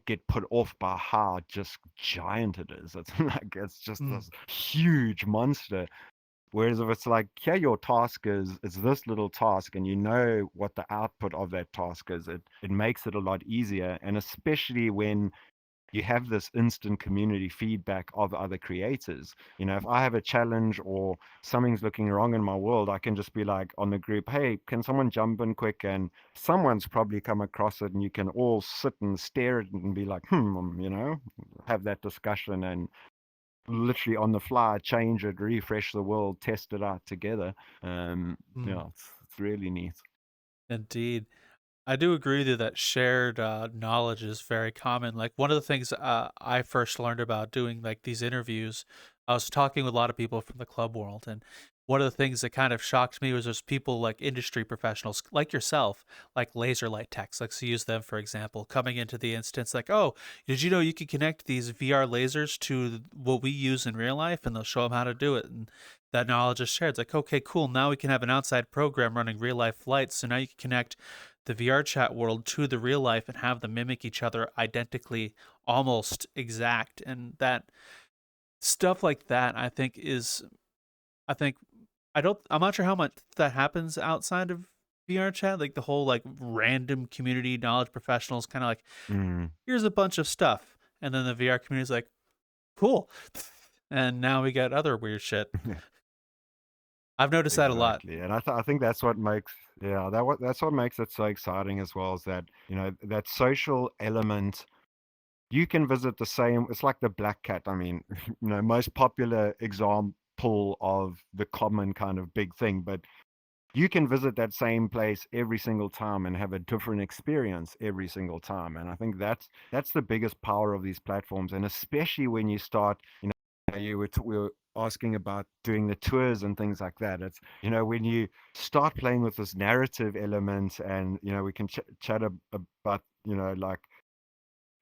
get put off by how just giant it is. It's like, it's just Mm. this huge monster. Whereas if it's like, here, your task is this little task, and you know what the output of that task is, it makes it a lot easier. And especially when you have this instant community feedback of other creators. If I have a challenge or something's looking wrong in my world, I can just be like on the group, hey, can someone jump in quick? And someone's probably come across it, and you can all sit and stare at it and be like, have that discussion and literally on the fly change it, refresh the world, test it out together. Mm. Yeah, it's really neat. Indeed. I do agree with you that shared knowledge is very common. Like one of the things I first learned about doing like these interviews, I was talking with a lot of people from the club world, and one of the things that kind of shocked me was there's people like industry professionals like yourself, like laser light techs, like to use them for example, coming into the instance like, oh, did you know you can connect these VR lasers to what we use in real life, and they'll show them how to do it, and that knowledge is shared. It's like, okay, cool. Now we can have an outside program running real life flights, so now you can connect the VR chat world to the real life and have them mimic each other identically, almost exact. And that stuff like that, I think, I'm not sure how much that happens outside of VR chat. Like the whole like random community knowledge professionals kind of like, Mm. here's a bunch of stuff. And then the VR community is like, cool. And now we got other weird shit. I've noticed that a lot. Exactly, and I think that's what makes that's what makes it so exciting as well, is that that social element. You can visit the same. It's like the black cat. I mean, most popular example of the common kind of big thing, but you can visit that same place every single time and have a different experience every single time. And I think that's the biggest power of these platforms, and especially when you start, we were asking about doing the tours and things like that. It's when you start playing with this narrative element, and we can chat about like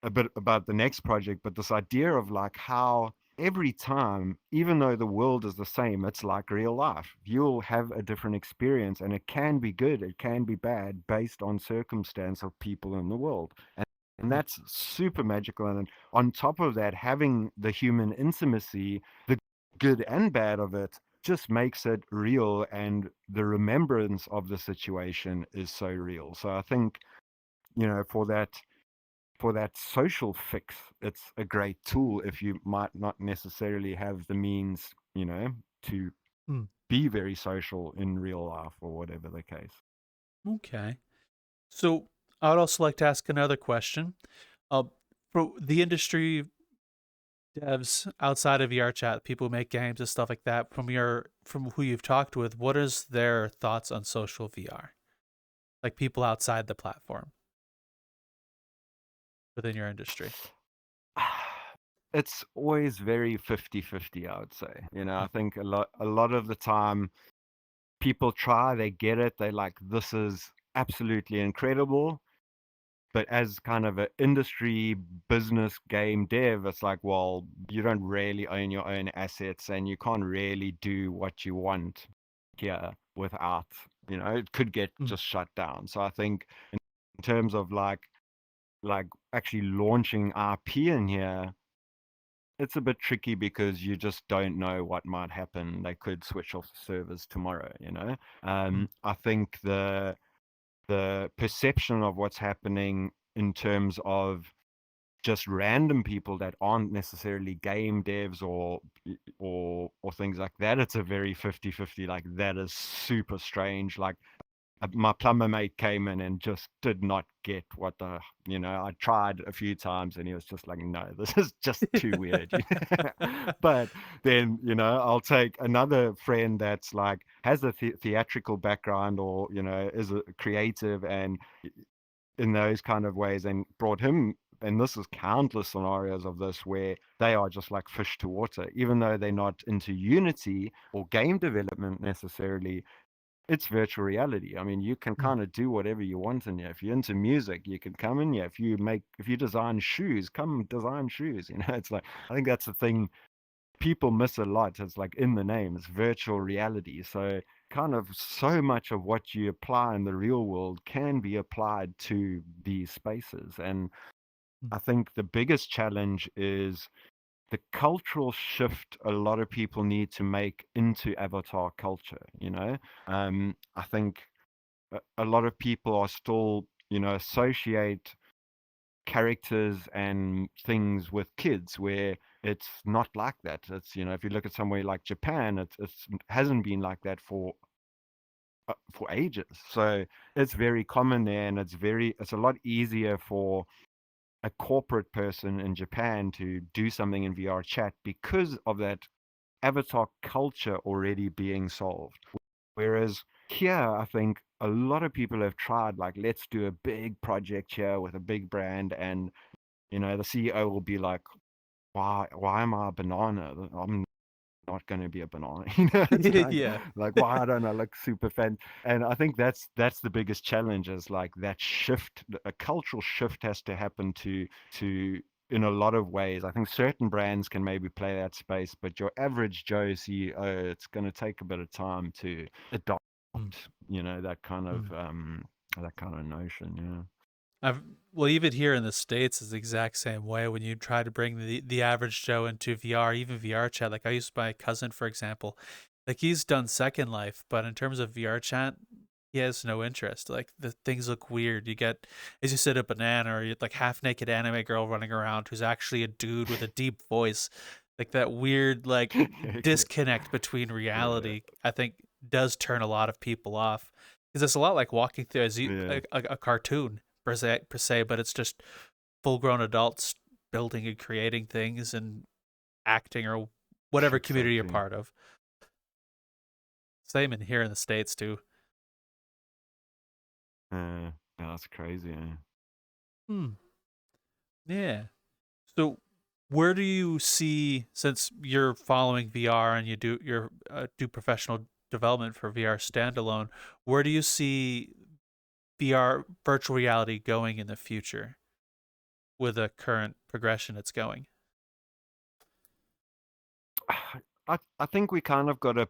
a bit about the next project, but this idea of like how every time, even though the world is the same, it's like real life. You'll have a different experience, and it can be good, it can be bad, based on circumstance of people in the world. And Mm. that's super magical. And on top of that, having the human intimacy, the good and bad of it, just makes it real. And the remembrance of the situation is so real. So I think, for for that social fix, it's a great tool if you might not necessarily have the means, to Hmm. be very social in real life or whatever the case. Okay. So I'd also like to ask another question. Uh, for the industry devs outside of VRChat, people who make games and stuff like that, from who you've talked with, what is their thoughts on social VR? Like people outside the platform within your industry. It's always very 50-50, I would say. I think a lot of the time people try, they get it, they like, this is absolutely incredible. But as kind of an industry business game dev, it's like, well, you don't really own your own assets and you can't really do what you want here without, it could get Mm. just shut down. So I think in terms of like actually launching IP in here, it's a bit tricky because you just don't know what might happen. They could switch off the servers tomorrow. Mm. I think the perception of what's happening in terms of just random people that aren't necessarily game devs or things like that, it's a very 50-50. Like, that is super strange. Like, my plumber mate came in and just did not get I tried a few times and he was just like, no, this is just too weird. But then, I'll take another friend that's like, has a theatrical background or, is a creative and in those kind of ways, and brought him, and this is countless scenarios of this where they are just like fish to water, even though they're not into Unity or game development necessarily. It's virtual reality. I mean, you can Mm. kind of do whatever you want in here. If you're into music, you can come in here. If you design shoes, come design shoes. It's like, I think that's the thing people miss a lot. It's like in the name, it's virtual reality. So kind of so much of what you apply in the real world can be applied to these spaces. And Mm. I think the biggest challenge is the cultural shift a lot of people need to make into avatar culture. I think a lot of people are still, associate characters and things with kids where it's not like that. It's, if you look at somewhere like Japan, it's hasn't been like that for ages. So it's very common there, and it's a lot easier for a corporate person in Japan to do something in VR chat because of that avatar culture already being solved. Whereas here, I think a lot of people have tried, like, let's do a big project here with a big brand, and the CEO will be like, why am I a banana? I'm not going to be a banana. It's Yeah. like, why don't I look super fan? And I think that's the biggest challenge, is like that shift, a cultural shift has to happen to in a lot of ways. I think certain brands can maybe play that space, but your average Joe CEO, it's going to take a bit of time to adopt, Mm. that kind of Mm. notion. Yeah. I've well, even here in the States, is the exact same way. When you try to bring the average Joe into VR, even VR chat, like I used my cousin, for example, like he's done Second Life, but in terms of VR chat, he has no interest. Like the things look weird. You get, as you said, a banana, or you like half naked anime girl running around who's actually a dude with a deep voice. Like that weird like Okay. disconnect between Yeah. reality, I think does turn a lot of people off. Because it's a lot like walking through Yeah. a cartoon per se, but it's just full grown adults building and creating things and acting or whatever community you're Exactly. part of. Same in here in the States too. Yeah, that's crazy. Yeah. Hmm. Yeah. So where do you see, since you're following VR and do professional development for VR standalone, where do you see VR virtual reality going in the future with the current progression it's going? I think we kind of got a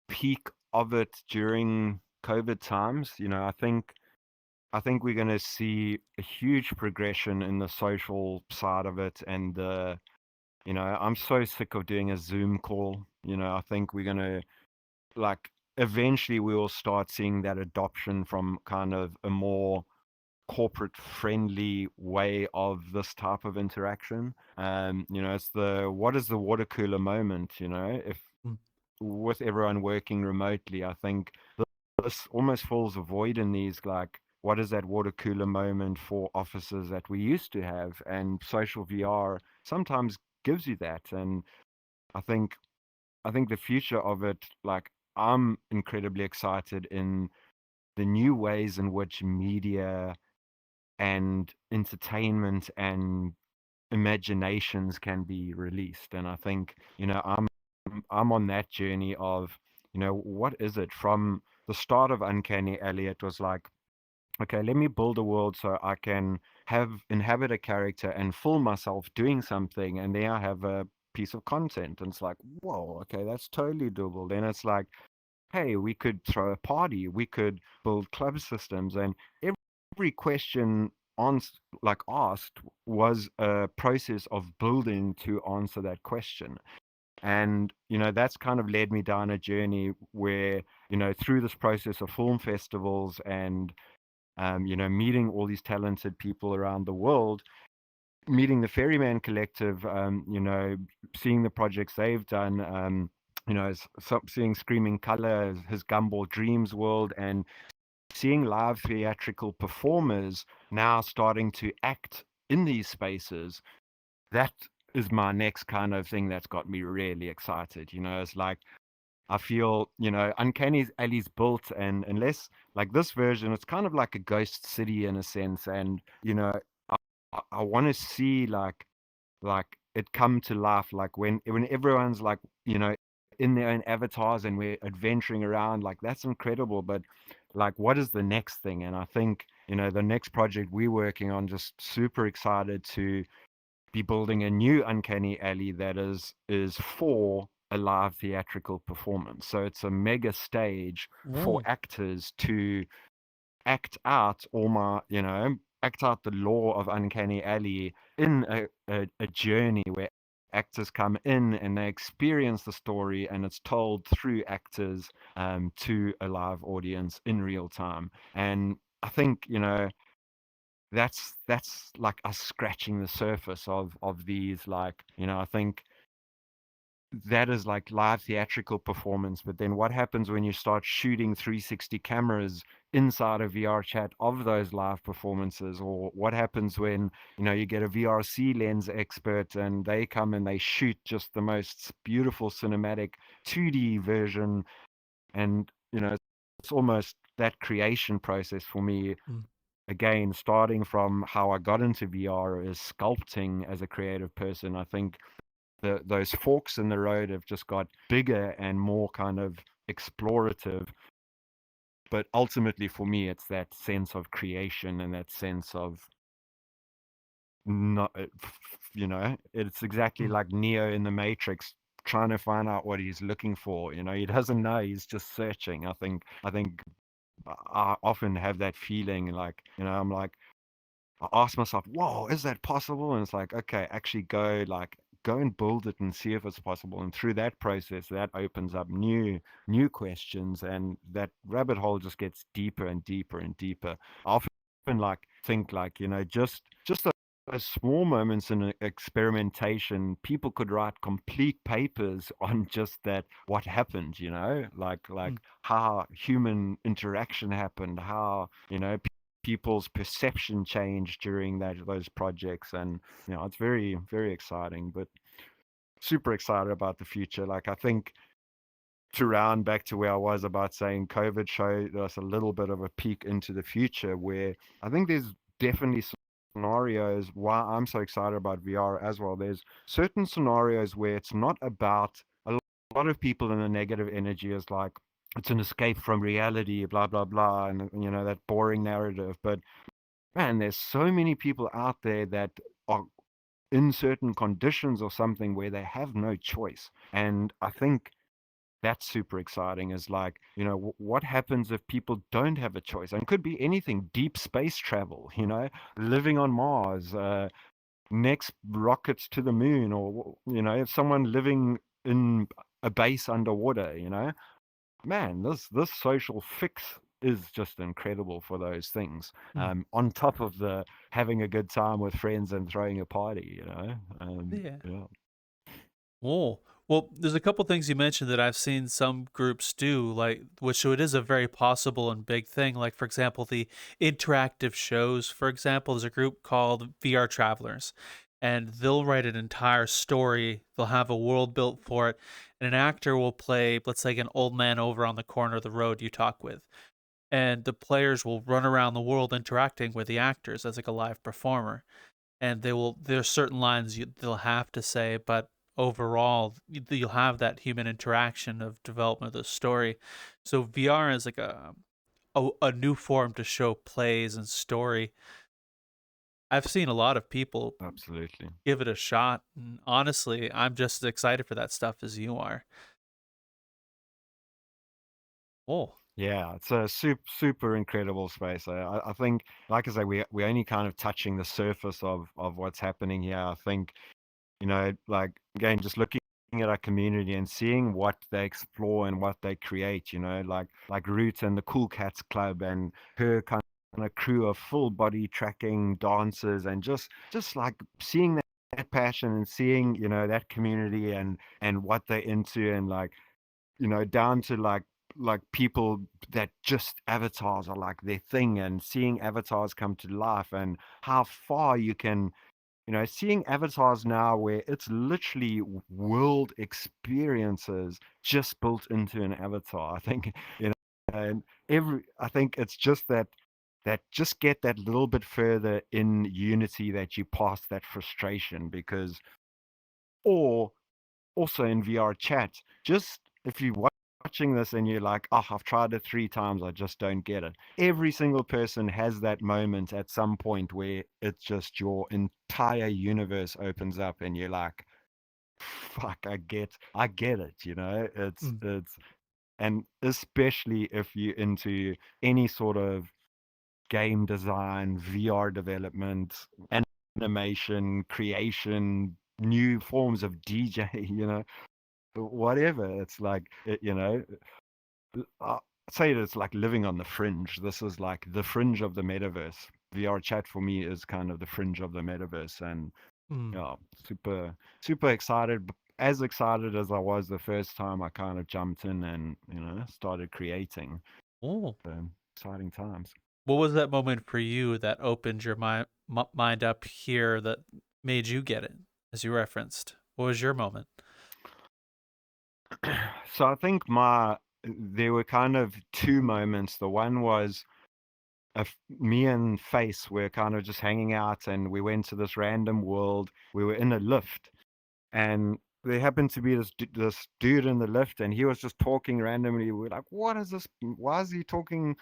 peak of it during COVID times. I think we're going to see a huge progression in the social side of it, and I'm so sick of doing a Zoom call. I think we're going to, like, eventually we will start seeing that adoption from kind of a more corporate friendly way of this type of interaction. It's what is the water cooler moment, if Mm. with everyone working remotely, I think this almost fills a void in these, like, what is that water cooler moment for offices that we used to have? And social VR sometimes gives you that. And I think the future of it, like, I'm incredibly excited in the new ways in which media and entertainment and imaginations can be released. And I think, I'm on that journey of, what is it? From the start of Uncanny Alley, it was like, okay, let me build a world so I can inhabit a character and fool myself doing something, and then I have a piece of content. And it's like, whoa, okay, that's totally doable. Then it's like, hey, we could throw a party, we could build club systems, and every question asked was a process of building to answer that question. And that's kind of led me down a journey where, through this process of film festivals and meeting all these talented people around the world, meeting the Ferryman Collective, seeing the projects they've done, seeing Screaming Color, his Gumball Dreams world, and seeing live theatrical performers now starting to act in these spaces. That is my next kind of thing that's got me really excited. It's like, I feel, Uncanny Alley's built, and unless, like, this version, it's kind of like a ghost city in a sense. And, I want to see, like it come to life, like when everyone's like, in their own avatars and we're adventuring around, like, that's incredible. But like, what is the next thing? And I think, the next project we're working on, just super excited to be building a new Uncanny Alley that is for a live theatrical performance. So it's a mega stage for Mm. actors to act out act out the law of Uncanny Alley in a journey where actors come in and they experience the story, and it's told through actors to a live audience in real time. And I think, that's like us scratching the surface of these, like, I think that is like live theatrical performance. But then what happens when you start shooting 360 cameras inside a VR chat of those live performances? Or what happens when, you get a VRC lens expert and they come and they shoot just the most beautiful cinematic 2D version? And, it's almost that creation process for me. Mm. Again, starting from how I got into VR is sculpting as a creative person. I think those forks in the road have just got bigger and more kind of explorative. But ultimately, for me, it's that sense of creation and that sense of not, it's exactly Mm. like Neo in the Matrix, trying to find out what he's looking for. He doesn't know, he's just searching. I think I often have that feeling, like, I'm like, I ask myself, whoa, is that possible? And it's like, okay, actually go and build it and see if it's possible. And through that process, that opens up new questions, and that rabbit hole just gets deeper and deeper and deeper. I often like think, like, just those small moments in experimentation, people could write complete papers on just that, what happened, like Mm. how human interaction happened, how, people's perception changed during those projects. And it's very, very exciting. But super excited about the future. Like, I think, to round back to where I was about saying, COVID showed us a little bit of a peek into the future, where I think there's definitely scenarios why I'm so excited about VR as well. There's certain scenarios where it's not about, a lot of people in the negative energy is like, it's an escape from reality, blah blah blah, and that boring narrative. But man, there's so many people out there that are in certain conditions or something where they have no choice. And I think that's super exciting, is like, what happens if people don't have a choice? And it could be anything: deep space travel, living on Mars, next rockets to the moon, or, if someone living in a base underwater, man, this social fix is just incredible for those things. Mm. On top of the having a good time with friends and throwing a party, Yeah. yeah. Oh, well, there's a couple things you mentioned that I've seen some groups do, like which so it is a very possible and big thing. Like for example, the interactive shows. For example, there's a group called VR Travelers, and they'll write an entire story. They'll have a world built for it, and an actor will play, let's say, an old man over on the corner of the road you talk with, and the players will run around the world interacting with the actors as like a live performer, and there's certain lines they'll have to say, but overall you'll have that human interaction of development of the story. So VR is like a new form to show plays and story. I've seen a lot of people Absolutely. give it a shot, and honestly I'm just as excited for that stuff as you are. Oh. Yeah, it's a super incredible space. I think, like I say, we're only kind of touching the surface of what's happening here. I think, like again, just looking at our community and seeing what they explore and what they create, like Root and the Cool Cats Club and her kind of crew of full body tracking dancers, and just like seeing that passion and seeing, that community and what they're into, and like, down to like people that just avatars are like their thing, and seeing avatars come to life, and how far you can, seeing avatars now where it's literally world experiences just built into an avatar. I think, and I think it's just that just get that little bit further in Unity that you pass that frustration, because, or also in VR chat, just if you watching this and you're like, oh, I've tried it 3 times, I just don't get it. Every single person has that moment at some point where it's just your entire universe opens up and you're like, fuck, I get it, Mm. and especially if you're into any sort of game design, VR development, animation, creation, new forms of DJ, whatever. It's like, I'd say it's like living on the fringe. This is like the fringe of the metaverse. VR chat for me is kind of the fringe of the metaverse, and Mm. yeah, super excited. As excited as I was the first time I kind of jumped in and started creating. Oh. Exciting times. What was that moment for you that opened your mind up here that made you get it, as you referenced? What was your moment? So I think there were kind of two moments. The one was me and Face were kind of just hanging out, and we went to this random world. We were in a lift, and there happened to be this dude in the lift, and he was just talking randomly. We were like, "What is this? Why is he talking?"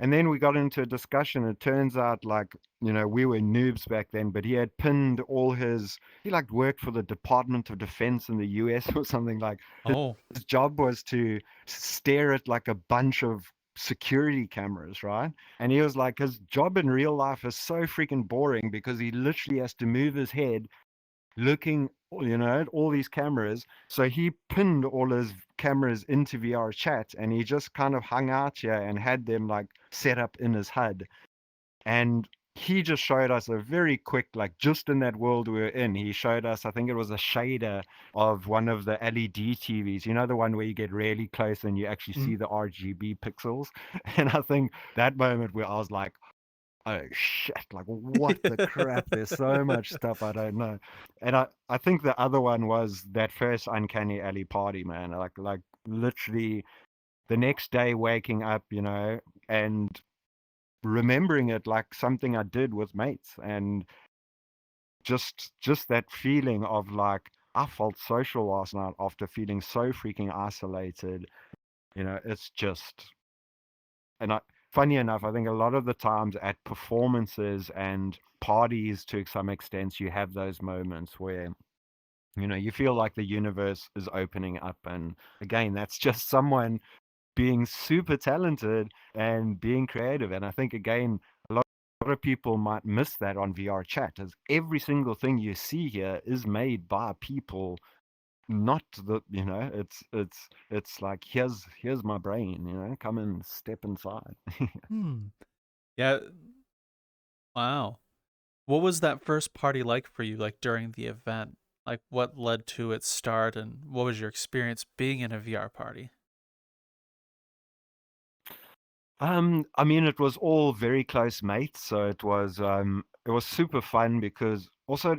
And then we got into a discussion. It turns out, like, we were noobs back then, but he had pinned he like worked for the Department of Defense in the US or something. Like, Oh. his job was to stare at like a bunch of security cameras, right? And he was like, his job in real life is so freaking boring because he literally has to move his head looking, at all these cameras. So he pinned all his cameras into VR chat, and he just kind of hung out here and had them like set up in his HUD. And he just showed us a very quick, like, just in that world we were in, he showed us, I think it was a shader of one of the LED TVs, the one where you get really close and you actually Mm. see the RGB pixels. And I think that moment where I was like, oh shit, like what the crap? There's so much stuff I don't know. And I think the other one was that first Uncanny Alley party, man. Like literally the next day waking up, and remembering it like something I did with mates, and just that feeling of like I felt social last night after feeling so freaking isolated. It's just, and funny enough, I think a lot of the times at performances and parties, to some extent, you have those moments where you feel like the universe is opening up, and again, that's just someone being super talented and being creative. And I think, again, a lot of people might miss that on VR chat, as every single thing you see here is made by people not the, it's like, here's my brain, come and step inside. Hmm. Yeah. Wow. What was that first party like for you, like during the event? Like what led to its start and what was your experience being in a VR party? I mean, it was all very close mates, so it was super fun because also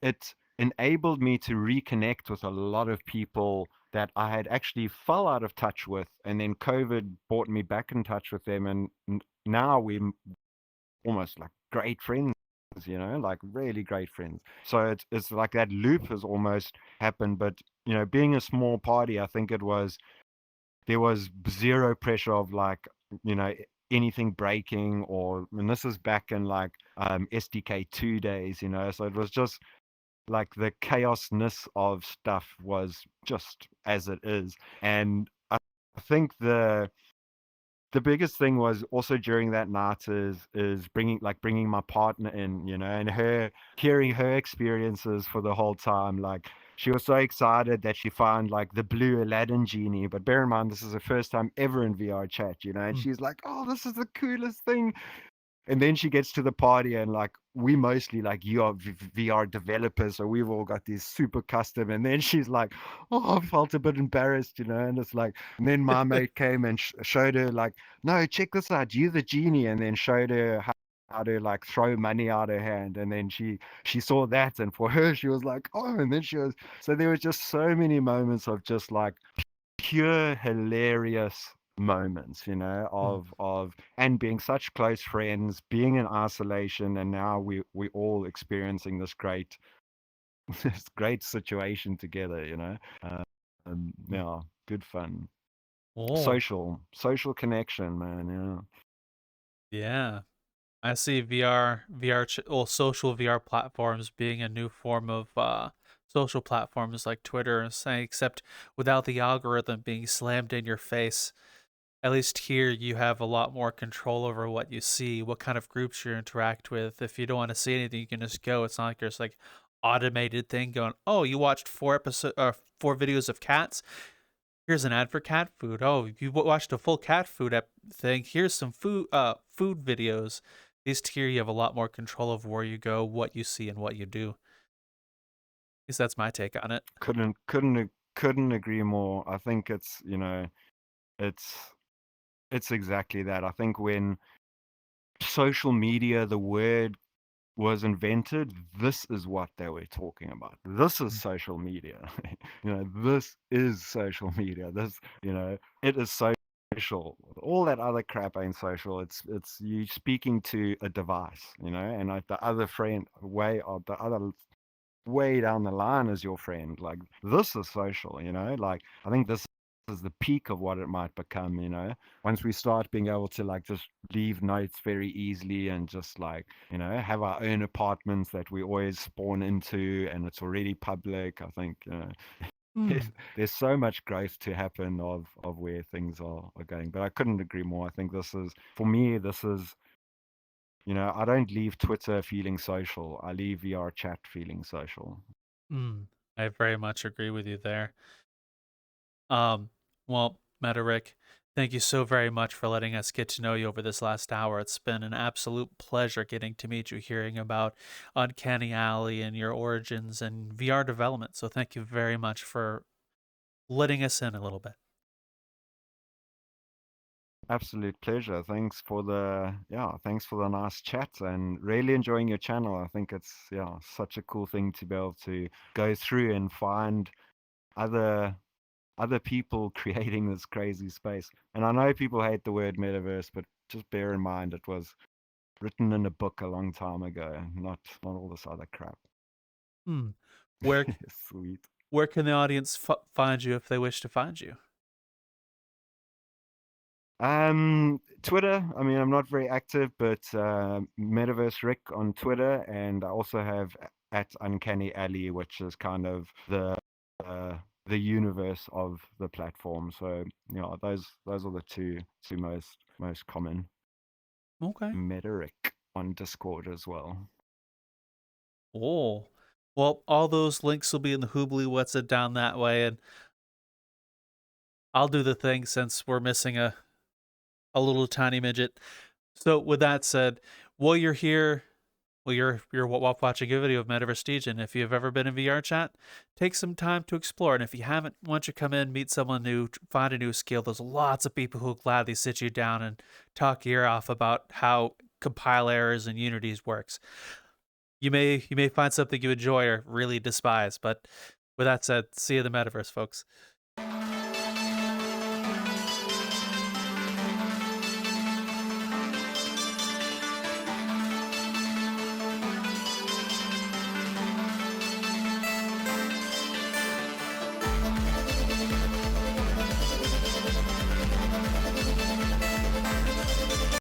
it enabled me to reconnect with a lot of people that I had actually fell out of touch with, and then COVID brought me back in touch with them, and now we're almost like great friends, like really great friends. So it's like that loop has almost happened, but being a small party, I think there was zero pressure of like, you know, anything breaking, and this is back in like SDK2 days, so it was just like the chaosness of stuff was just as it is. And I think the biggest thing was also during that night is bringing my partner in, and her hearing her experiences for the whole time. Like she was so excited that she found like the blue Aladdin genie. But bear in mind, this is the first time ever in VR chat, and Mm. she's like, "Oh, this is the coolest thing." And then she gets to the party, and like we mostly like you are VR developers, so we've all got these super custom. And then she's like, "Oh, I felt a bit embarrassed, and it's like, and then my mate came and showed her like, "No, check this out, you the genie," and then showed her how to like throw money out her hand. And then she saw that, and for her, she was like, "Oh," and then she was so there was just so many moments of just like pure hilarious moments, Mm. of and being such close friends, being in isolation, and now we all experiencing this great this great situation together, Mm. yeah, good fun. Oh, Social connection, man, yeah. yeah. I see social VR platforms being a new form of social platforms like Twitter and saying, except without the algorithm being slammed in your face. At least here, you have a lot more control over what you see, what kind of groups you interact with. If you don't want to see anything, you can just go. It's not like there's like automated thing going, oh, you watched 4 videos of cats. Here's an ad for cat food. Oh, you watched a full cat food thing. Here's some food videos. At least here you have a lot more control of where you go, what you see, and what you do. At least that's my take on it. Couldn't agree more. I think it's it's exactly that. I think when social media, the word was invented, this is what they were talking about. This is Mm. social media. This is social media. It is social. All that other crap ain't social. It's you speaking to a device, and like the other friend the other way down the line is your friend. Like this is social, like I think this is the peak of what it might become, once we start being able to like just leave notes very easily and just like, have our own apartments that we always spawn into and it's already public. I think, Hmm. there's so much growth to happen of where things are going. But I couldn't agree more. I think for me, I don't leave Twitter feeling social. I leave VR chat feeling social. Hmm. I very much agree with you there. Um, well, MetaRick, thank you so very much for letting us get to know you over this last hour. It's been an absolute pleasure getting to meet you, hearing about Uncanny Alley and your origins and VR development. So thank you very much for letting us in a little bit. Absolute pleasure. Thanks for the nice chat and really enjoying your channel. I think it's such a cool thing to be able to go through and find other other people creating this crazy space. And I know people hate the word metaverse, but just bear in mind it was written in a book a long time ago, not all this other crap. Hmm. Where Sweet. where can the audience find you if they wish to find you? Twitter. I mean, I'm not very active, but Metaverse Rick on Twitter, and I also have at Uncanny Alley, which is kind of uh, the universe of the platform. So those are the two most common. Okay. MetaRick on Discord as well. Oh. Well, all those links will be in the Hoobly What's It down that way, and I'll do the thing since we're missing a little tiny midget. So with that said, while you're here, you're watching a video of Metaversedegen. If you've ever been in VR chat, take some time to explore. And if you haven't, once you come in, meet someone new, find a new skill. There's lots of people who'll gladly sit you down and talk your ear off about how compile errors and unities works. You may find something you enjoy or really despise. But with that said, see you in the metaverse, folks.